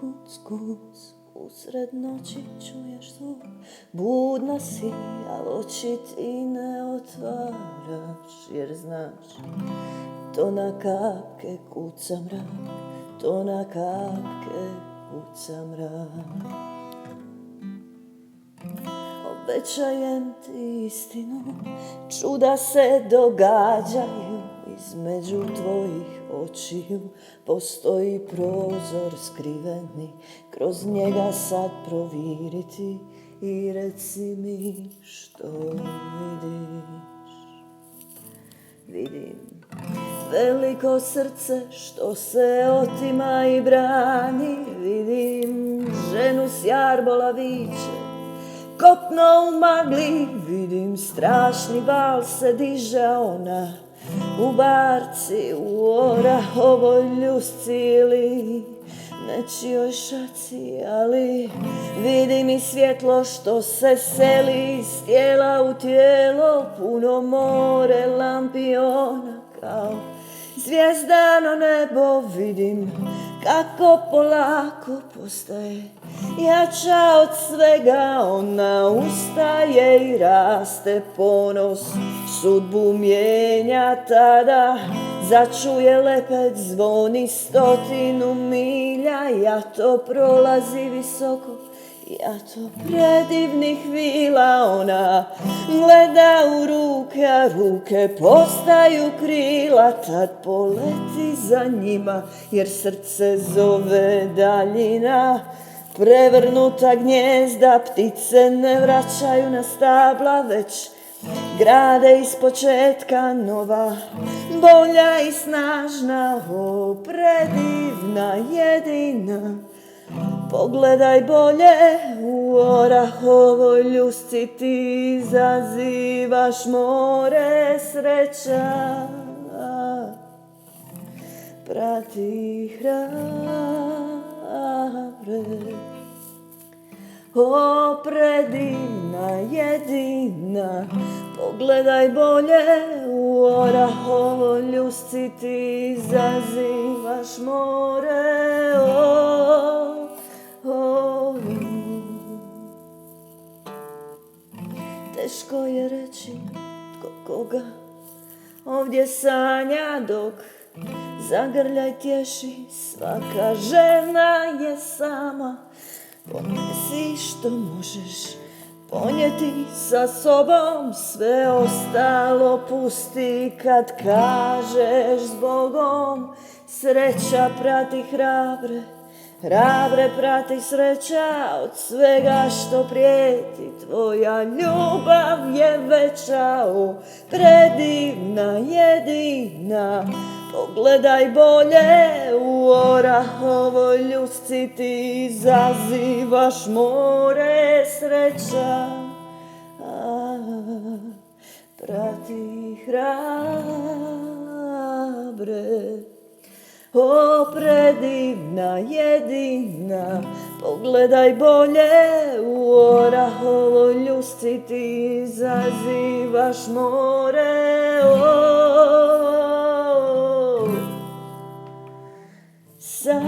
kuc, kuc, usred noći čuješ zvuk. Budna si, al oči ti ne otvaraš, jer znaš, to na kapke kuca mrak, to na kapke kuca mrak. Obećajem ti istinu, čuda se događaju između tvojih očiju. Postoji prozor skriveni, kroz njega sad proviriti i reci mi što vidiš. Vidim veliko srce što se otima i brani, vidim ženu s jarbola viče, kopno u magli, vidim strašni val se diže, a ona u barci, u orahovoj ljusci ili nečijoj šaci, ali vidim i svjetlo što se seli iz tijela u tijelo, puno more lampiona kao zvijezdano nebo. Vidim kako polako postaje jača od svega, ona ustaje i raste, ponos sudbu mijenja tada, začuje lepet, zvoni 100 milja, ja to prolazi visoko, ja to predivnih vila, ona gleda u ruke, a ruke postaju krila, tad poleti za njima, jer srce zove daljina. Prevrnuta gnjezda, ptice ne vraćaju na stabla, već grade ispočetka nova, bolja i snažna, o predivna jedina. Pogledaj bolje, u orahovoj ljusci ti izazivaš more, sreća prati hrabre. O predivna jedina, pogledaj bolje, u orahovoj ljusci ti izazivaš more, Teško je reći tko koga ovdje sanja, dok zagrljaj tješi, svaka žena je sama. Ponesi što možeš ponijeti sa sobom, sve ostalo pusti kad kažeš zbogom. Sreća prati hrabre, hrabre prati sreća, od svega što prijeti tvoja ljubav je veća, o predivna jedina. Pogledaj bolje, u orahovoj ljusci ti izazivaš more, sreća prati hrabre. O predivna jedina, pogledaj bolje, u orahovoj ljusci ti izazivaš more, Sa